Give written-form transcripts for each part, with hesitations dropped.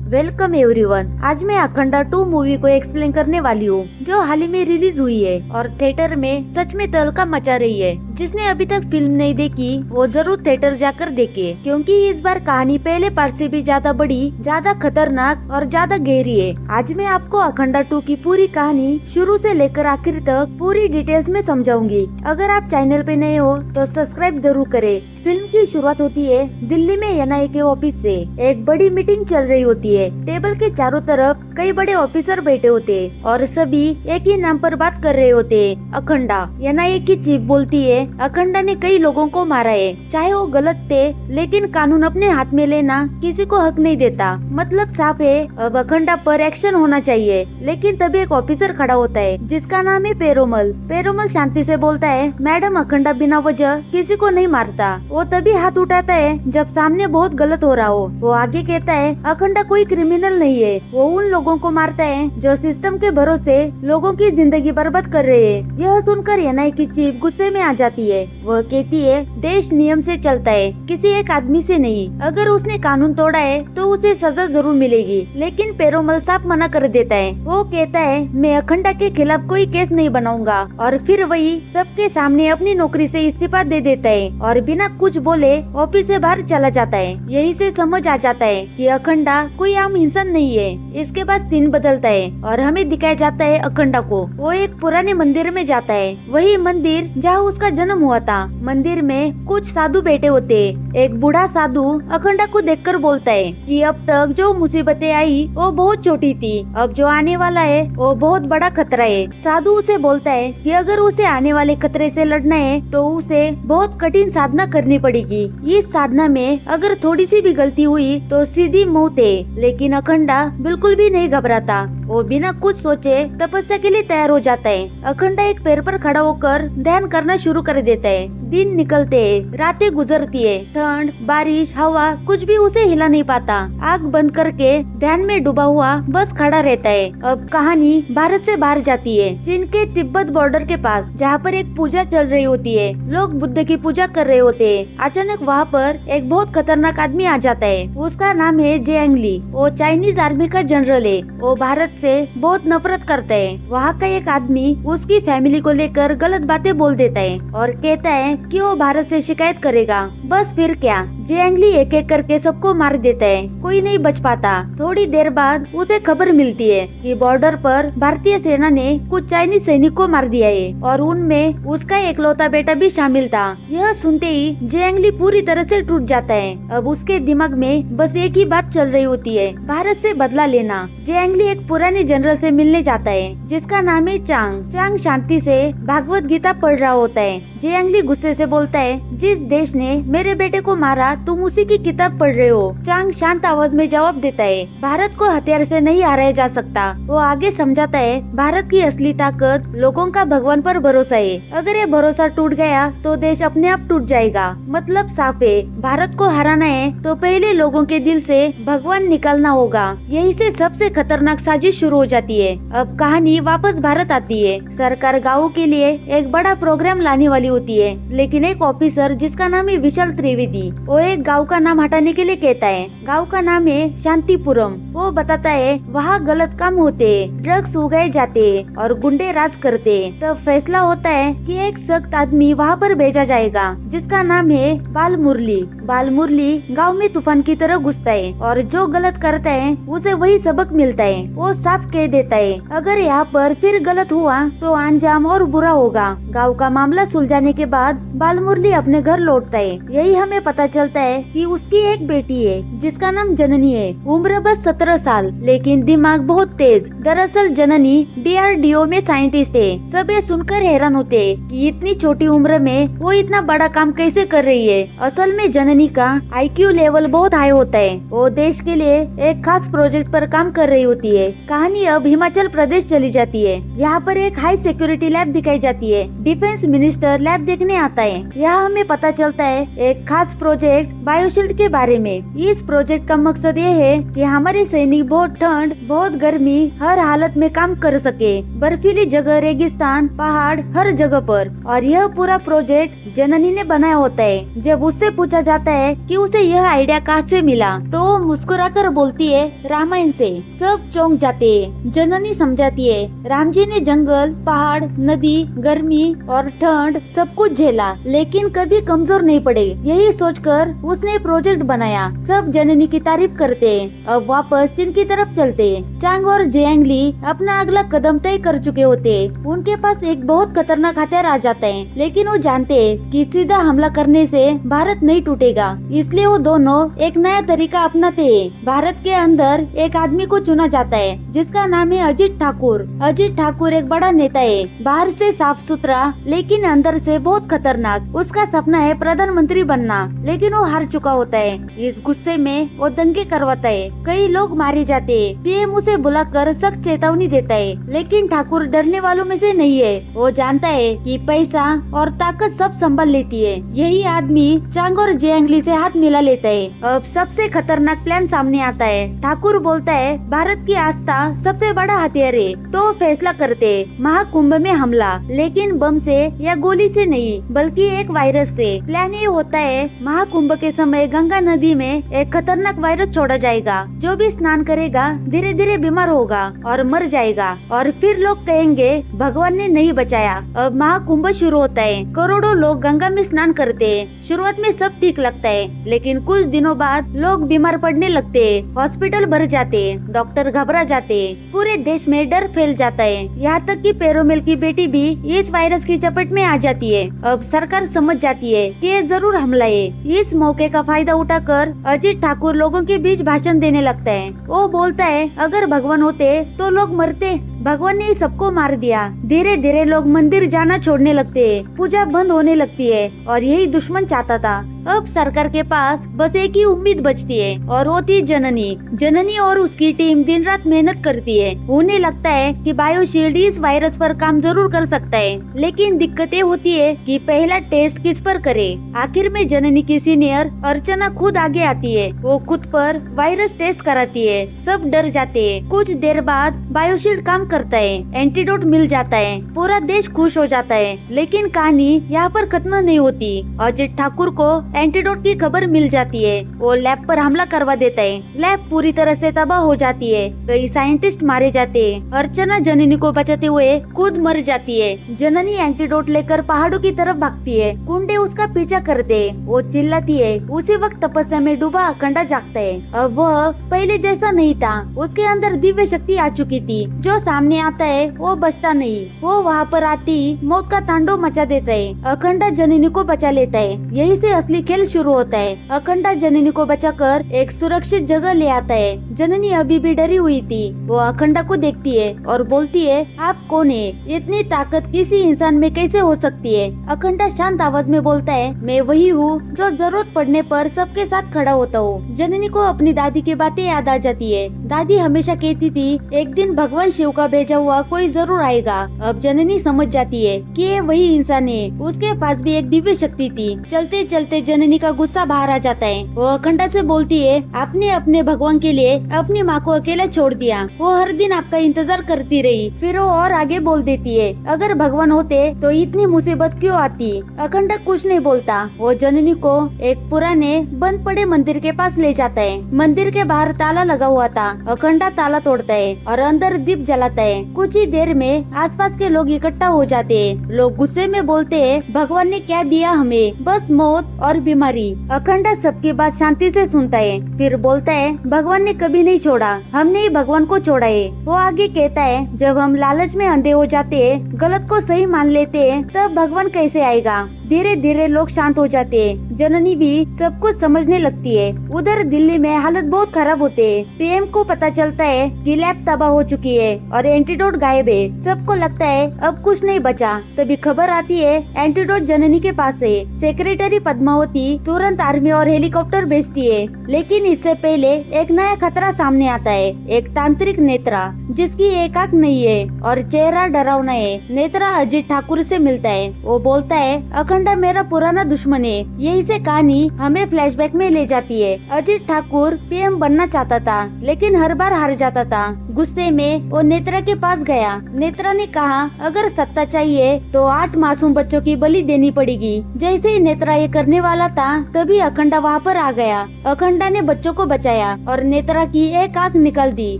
Welcome everyone. आज मैं Akhanda 2 movie को एक्सप्लेन करने वाली हूँ, जो हाल ही में रिलीज हुई है और थिएटर में सच में तहलका मचा रही है। जिसने अभी तक फिल्म नहीं देखी वो जरूर थिएटर जाकर देखे, क्योंकि इस बार कहानी पहले पार्ट से भी ज्यादा बड़ी, ज्यादा खतरनाक और ज्यादा गहरी है। आज मैं आपको अखंडा 2 की पूरी कहानी शुरू से लेकर आखिर तक पूरी डिटेल्स में समझाऊंगी। अगर आप चैनल पे नए हो तो सब्सक्राइब जरूर करें। फिल्म की शुरुआत होती है दिल्ली में एनआईए के ऑफिस से। एक बड़ी मीटिंग चल रही होती है। टेबल के चारों तरफ कई बड़े ऑफिसर बैठे होते हैं और सभी एक ही नाम पर बात कर रहे होते हैं, अखंडा। एनआईए की चीफ बोलती है, अखंडा ने कई लोगों को मारा है, चाहे वो गलत थे, लेकिन कानून अपने हाथ में लेना किसी को हक नहीं देता। मतलब साफ है, अब अखंडा पर एक्शन होना चाहिए। लेकिन तभी एक ऑफिसर खड़ा होता है जिसका नाम है पेरोमल। पेरोमल शांति से बोलता है, मैडम अखंडा बिना वजह किसी को नहीं मारता। वो तभी हाथ उठाता है जब सामने बहुत गलत हो रहा हो। वो आगे कहता है, अखंडा कोई क्रिमिनल नहीं है, वो उन लोगों को मारता है जो सिस्टम के भरोसे लोगों की जिंदगी बर्बाद कर रहे हैं। यह सुनकर एनआईए की चीफ गुस्से में आ जाती है। वह कहती है, देश नियम से चलता है, किसी एक आदमी से नहीं। अगर उसने कानून तोड़ा है तो उसे सजा जरूर मिलेगी। लेकिन पेरोमल साफ मना कर देता है। वो कहता है, मैं अखंडा के खिलाफ कोई केस नहीं बनाऊंगा। और फिर वही सबके सामने अपनी नौकरी से इस्तीफा दे देता है और बिना कुछ बोले ऑफिस से बाहर चला जाता है। यही से समझ आ जाता है कि अखंडा कोई आम इंसान नहीं है। इसके बाद सीन बदलता है और हमें दिखाया जाता है अखंडा को। वो एक पुराने मंदिर में जाता है, वही मंदिर जहाँ उसका जन्म हुआ था। मंदिर में कुछ साधु बैठे होते हैं। एक बूढ़ा साधु अखंडा को देखकर बोलता है कि अब तक जो मुसीबतें आई वो बहुत छोटी थी, अब जो आने वाला है वो बहुत बड़ा खतरा है। साधु उसे बोलता है कि अगर उसे आने वाले खतरे से लड़ना है तो उसे बहुत कठिन साधना करनी पड़ेगी। इस साधना में अगर थोड़ी सी भी गलती हुई तो सीधी मौत है। लेकिन अखंडा बिल्कुल भी नहीं घबराता। वो बिना कुछ सोचे तपस्या के लिए तैयार हो जाता है। अखंडा एक पैर पर खड़ा होकर ध्यान करना शुरू कर देता है। दिन निकलते हैं, रातें गुजरती है, ठंड, बारिश, हवा कुछ भी उसे हिला नहीं पाता। आँख बंद करके ध्यान में डूबा हुआ बस खड़ा रहता है। अब कहानी भारत से बाहर जाती है, चीन के तिब्बत बॉर्डर के पास, जहाँ पर एक पूजा चल रही होती है। लोग बुद्ध की पूजा कर रहे होते हैं। अचानक वहाँ पर एक बहुत खतरनाक आदमी आ जाता है। उसका नाम है जियांग ली। वो चाइनीज आर्मी का जनरल है। वो भारत से बहुत नफरत करता है। वहाँ का एक आदमी उसकी फैमिली को लेकर गलत बातें बोल देता है और कहता है कि वो भारत से शिकायत करेगा। बस फिर क्या, जियांग ली एक एक करके सबको मार देता है। कोई नहीं बच पाता। थोड़ी देर बाद उसे खबर मिलती है कि बॉर्डर पर भारतीय सेना ने कुछ चाइनीज सैनिक को मार दिया है और उनमें उसका एकलौता बेटा भी शामिल था। यह सुनते ही जियांग ली पूरी तरह से टूट जाता है। अब उसके दिमाग में बस एक ही बात चल रही होती है, भारत से बदला लेना। जियांग ली एक पुराने जनरल से मिलने जाता है जिसका नाम है चांग। चांग शांति से भागवत गीता पढ़ रहा होता है। जियांग ली गुस्से से बोलता है, जिस देश ने मेरे बेटे को मारा तुम उसी की किताब पढ़ रहे हो। चांग शांत आवाज में जवाब देता है, भारत को हथियार से नहीं हराया जा सकता। वो आगे समझाता है, भारत की असली ताकत लोगों का भगवान पर भरोसा है। अगर ये भरोसा टूट गया तो देश अपने आप टूट जाएगा। मतलब साफ है, भारत को हराना है तो पहले लोगों के दिल से भगवान निकालना होगा। यही से सबसे खतरनाक साजिश शुरू हो जाती है। अब कहानी वापस भारत आती है। सरकार गाँव के लिए एक बड़ा प्रोग्राम लाने वाली होती है, लेकिन एक ऑफिसर जिसका नाम है विशाल त्रिवेदी, वो एक गाँव का नाम हटाने के लिए कहता है। गाँव का नाम है शांतिपुरम। वो बताता है वहाँ गलत काम होते हैं, ड्रग्स उगाए जाते हैं और गुंडे राज करते हैं। तब फैसला होता है कि एक सख्त आदमी वहाँ पर भेजा जाएगा जिसका नाम है बाल मुरली। बाल मुरली गाँव में तूफान की तरह घुसता है और जो गलत करता है उसे वही सबक मिलता है। वो साफ कह देता है, अगर यहाँ पर फिर गलत हुआ तो अंजाम और बुरा होगा। गाँव का मामला सुलझाने के बाद बाल मुरली अपने घर लौटता है। यही हमें पता चलता है कि उसकी एक बेटी है जिसका नाम जननी है। उम्र बस 17 साल, लेकिन दिमाग बहुत तेज। दरअसल जननी DRDO में साइंटिस्ट है। सब ये सुनकर हैरान होते हैं कि इतनी छोटी उम्र में वो इतना बड़ा काम कैसे कर रही है। असल में जननी का IQ लेवल बहुत हाई होता है। वो देश के लिए एक खास प्रोजेक्ट पर काम कर रही होती है। कहानी अब हिमाचल प्रदेश चली जाती है। यहाँ पर एक हाई सिक्योरिटी लैब दिखाई जाती है। डिफेंस मिनिस्टर लैब देखने आता है। यहाँ हमें पता चलता है एक खास प्रोजेक्ट बायोशील्ड के बारे में। इस प्रोजेक्ट का मकसद ये है कि हमारे सैनिक बहुत ठंड, बहुत गर्मी, हर हालत में काम कर सके। बर्फीली जगह, रेगिस्तान, पहाड़, हर जगह पर। और यह पूरा प्रोजेक्ट जननी ने बनाया होता है। जब उससे पूछा जाता है कि उसे यह आइडिया कहाँ से मिला, तो वो मुस्कुराकर बोलती है रामायण से। सब चौंक जाते हैं। जननी समझाती है राम जी ने जंगल, पहाड़, नदी, गर्मी और ठंड सब कुछ झेला, लेकिन कभी कमजोर नहीं पड़े। यही सोचकर उसने प्रोजेक्ट बनाया। सब जननी की तारीफ करते। अब वापस चीन की तरफ चलते। चांग और जियांगली अपना अगला कदम तय कर चुके होते। उनके पास एक बहुत खतरनाक हथियार आ जाता है, लेकिन वो जानते हैं कि सीधा हमला करने से भारत नहीं टूटेगा। इसलिए वो दोनों एक नया तरीका अपनाते हैं। भारत के अंदर एक आदमी को चुना जाता है जिसका नाम है अजीत ठाकुर। अजीत ठाकुर एक बड़ा नेता है, बाहर से साफ सुथरा लेकिन अंदर से बहुत खतरनाक। उसका सपना है प्रधानमंत्री बनना, लेकिन वो हार चुका होता है। इस गुस्से में वो दंगे करवाता है, कई लोग मारे जाते हैं। पीएम उसे बुलाकर सख्त चेतावनी देता है, लेकिन ठाकुर डरने वालों में से नहीं है। वो जानता है कि पैसा और ताकत सब संभाल लेती है। यही आदमी चांग और जियांगली से हाथ मिला लेता है। अब सबसे खतरनाक प्लान सामने आता है। ठाकुर बोलता है भारत की आस्था सबसे बड़ा हथियार है, तो फैसला करते महाकुंभ में हमला, लेकिन बम से या गोली से नहीं, बल्कि एक वायरस से। प्लान ये होता है महाकुंभ के समय गंगा नदी में एक खतरनाक वायरस छोड़ा जाएगा। जो भी स्नान करेगा धीरे धीरे बीमार होगा और मर जाएगा, और फिर लोग कहेंगे भगवान ने नहीं बचाया। अब महाकुंभ शुरू होता है। करोड़ों लोग गंगा में स्नान करते हैं। शुरुआत में सब ठीक लगता है, लेकिन कुछ दिनों बाद लोग बीमार पड़ने लगते हैं। हॉस्पिटल भर जाते हैं, डॉक्टर घबरा जाते हैं, पूरे देश में डर फैल जाता है। यहाँ तक कि पेरोमेल की बेटी भी इस वायरस की चपेट में आ जाती है। अब सरकार समझ जाती है कि ये जरूर हमला है। इस मौके का फायदा उठाकर अजीत ठाकुर लोगों के बीच भाषण देने लगता है। वो बोलता है अगर भगवान होते तो लोग मरते, भगवान ने सबको मार दिया। धीरे धीरे लोग मंदिर जाना छोड़ने लगते हैं, पूजा बंद होने लगती है, और यही दुश्मन चाहता था। अब सरकार के पास बस एक ही उम्मीद बचती है, और वो थी जननी। जननी और उसकी टीम दिन रात मेहनत करती है। उन्हें लगता है कि बायोशील्ड इस वायरस पर काम जरूर कर सकता है, लेकिन दिक्कतें होती है कि पहला टेस्ट किस पर करे। आखिर में जननी की सीनियर अर्चना खुद आगे आती है। वो खुद पर वायरस टेस्ट कराती है। सब डर जाते हैं। कुछ देर बाद बायोशील्ड काम करता है, एंटीडोट मिल जाता है, पूरा देश खुश हो जाता है। लेकिन कहानी यहाँ पर खत्म नहीं होती। अजीत ठाकुर को एंटीडोट की खबर मिल जाती है। वो लैब पर हमला करवा देता है। लैब पूरी तरह से तबाह हो जाती है। कई साइंटिस्ट मारे जाते हैं। अर्चना जननी को बचाते हुए खुद मर जाती है। जननी एंटीडोट लेकर पहाड़ों की तरफ भागती है। कुंडे उसका पीछा करते। वो चिल्लाती है। उसी वक्त तपस्या में डूबा अखंडा जागता है। अब वह पहले जैसा नहीं था। उसके अंदर दिव्य शक्ति आ चुकी थी। जो सामने आता है वो बचता नहीं। वो वहाँ पर आती मौत का तांडव मचा देता है। अखंडा जननी को बचा लेता है। यही से असली खेल शुरू होता है। अखंडा जननी को बचाकर एक सुरक्षित जगह ले आता है। जननी अभी भी डरी हुई थी। वो अखंडा को देखती है और बोलती है आप कौन है? इतनी ताकत किसी इंसान में कैसे हो सकती है? अखंडा शांत आवाज में बोलता है मैं वही हूँ जो जरूरत पड़ने पर सबके साथ खड़ा होता हूँ। जननी को अपनी दादी की बातें याद आ जाती है। दादी हमेशा कहती थी एक दिन भगवान शिव का भेजा हुआ कोई जरूर आएगा। अब जननी समझ जाती है कि ये वही इंसान है। उसके पास भी एक दिव्य शक्ति थी। चलते चलते जननी का गुस्सा बाहर आ जाता है। वो अखंडा से बोलती है आपने अपने भगवान के लिए अपनी माँ को अकेला छोड़ दिया। वो हर दिन आपका इंतजार करती रही। फिर वो और आगे बोल देती है अगर भगवान होते तो इतनी मुसीबत क्यों आती? अखंडा कुछ नहीं बोलता। वो जननी को एक पुराने बंद पड़े मंदिर के पास ले जाता है। मंदिर के बाहर ताला लगा हुआ था। अखंडा ताला तोड़ता है और अंदर दीप जलाता है। कुछ ही देर में आसपास के लोग इकट्ठा हो जाते हैं। लोग गुस्से में बोलते हैं भगवान ने क्या दिया हमें? बस मौत और बीमारी। अखंडा सबकी बात शांति से सुनता है। फिर बोलता है भगवान ने कभी नहीं छोड़ा, हमने ही भगवान को छोड़ा है। वो आगे कहता है जब हम लालच में अंधे हो जाते हैं, गलत को सही मान लेते हैं, तब भगवान कैसे आएगा? धीरे धीरे लोग शांत हो जाते हैं। जननी भी सब कुछ समझने लगती है। उधर दिल्ली में हालत बहुत खराब होते है। पीएम को पता चलता है कि लैब तबाह हो चुकी है और एंटीडोट गायब है। सबको लगता है अब कुछ नहीं बचा। तभी खबर आती है एंटीडोट जननी के पास है। सेक्रेटरी पद्मावती तुरंत आर्मी और हेलीकॉप्टर भेजती है। लेकिन इससे पहले एक नया खतरा सामने आता है। एक तांत्रिक नेत्रा जिसकी एक आंख नहीं है और चेहरा डरावना है। नेत्रा अजीत ठाकुर से मिलता है। वो बोलता है अखंडा मेरा पुराना दुश्मन है। यही से कहानी हमें फ्लैशबैक में ले जाती है। अजीत ठाकुर पीएम बनना चाहता था, लेकिन हर बार हार जाता था। गुस्से में वो नेत्रा के पास गया। नेत्रा ने कहा, अगर सत्ता चाहिए तो 8 मासूम बच्चों की बलि देनी पड़ेगी। जैसे ही नेत्रा ये करने वाला था, तभी अखंडा वहाँ पर आ गया। अखंडा ने बच्चों को बचाया और नेत्रा की एक आंख निकाल दी।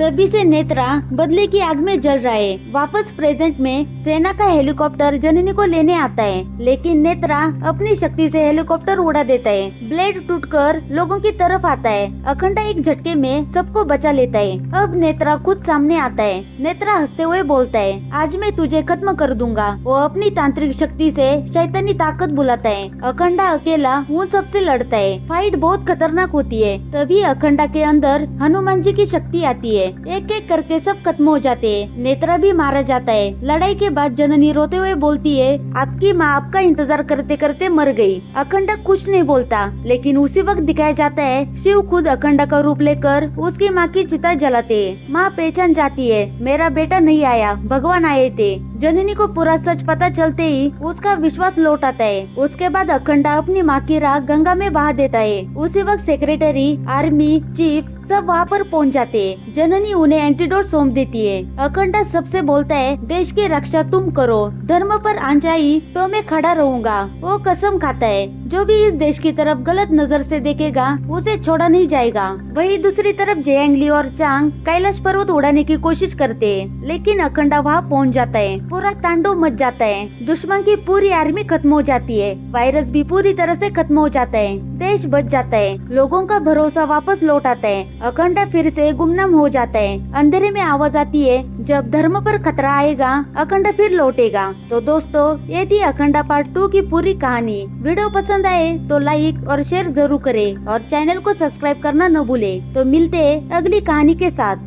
तभी से नेत्रा बदले की आग में जल रहा है। वापस प्रेजेंट में सेना का हेलीकॉप्टर जननी को लेने आता है, लेकिन नेत्रा अपनी शक्ति से हेलीकॉप्टर उड़ा देता है। ब्लेड टूटकर लोगों की तरफ आता है। अखंडा एक झटके में सबको बचा लेता है। अब नेत्रा खुद सामने आता है। नेत्रा हंसते हुए बोलता है, आज मैं तुझे खत्म कर दूंगा। वो अपनी तांत्रिक शक्ति से शैतानी ताकत बुलाता है। अखंडा अकेला वो सबसे लड़ता है। फाइट बहुत खतरनाक होती है। तभी अखंडा के अंदर हनुमान जी की शक्ति आती है। एक एक करके सब खत्म हो जाते हैं। नेत्रा भी मारा जाता है। लड़ाई के बाद जननी रोते हुए बोलती है, आपकी माँ आपका इंतजार करते करते मर गई। अखंडा कुछ नहीं बोलता, लेकिन उसी वक्त दिखाया जाता है शिव खुद अखंडा का रूप लेकर उसकी माँ की चिता जलाते हैं। माँ पहचान जाती है, मेरा बेटा नहीं आया, भगवान आए थे। जननी को पूरा सच पता चलते ही उसका विश्वास लौट आता है। उसके बाद अखंडा अपनी माँ की राख गंगा में बहा देता है। उसी वक्त सेक्रेटरी, आर्मी चीफ सब वहाँ पर पहुँच जाते हैं। जननी उन्हें एंटीडोट सौंप देती है। अखंडा सबसे बोलता है, देश की रक्षा तुम करो, धर्म पर आंचाई तो मैं खड़ा रहूंगा। वो कसम खाता है, जो भी इस देश की तरफ गलत नजर से देखेगा उसे छोड़ा नहीं जाएगा। वही दूसरी तरफ जयंगली और चांग कैलाश पर्वत उड़ाने की कोशिश करते हैं, लेकिन अखंडा वहाँ पहुँच जाता है। पूरा तांडव मच जाता है। दुश्मन की पूरी आर्मी खत्म हो जाती है। वायरस भी पूरी तरह से खत्म हो जाता है। देश बच जाता है। लोगों का भरोसा वापस लौट आता है। अखंडा फिर से गुमनाम हो जाता है। अंधेरे में आवाज आती है, जब धर्म पर खतरा आएगा अखंडा फिर लौटेगा। तो दोस्तों, ये थी अखंडा पार्ट 2 की पूरी कहानी। वीडियो पसंद आए तो लाइक और शेयर जरूर करें और चैनल को सब्सक्राइब करना न भूले। तो मिलते हैं अगली कहानी के साथ।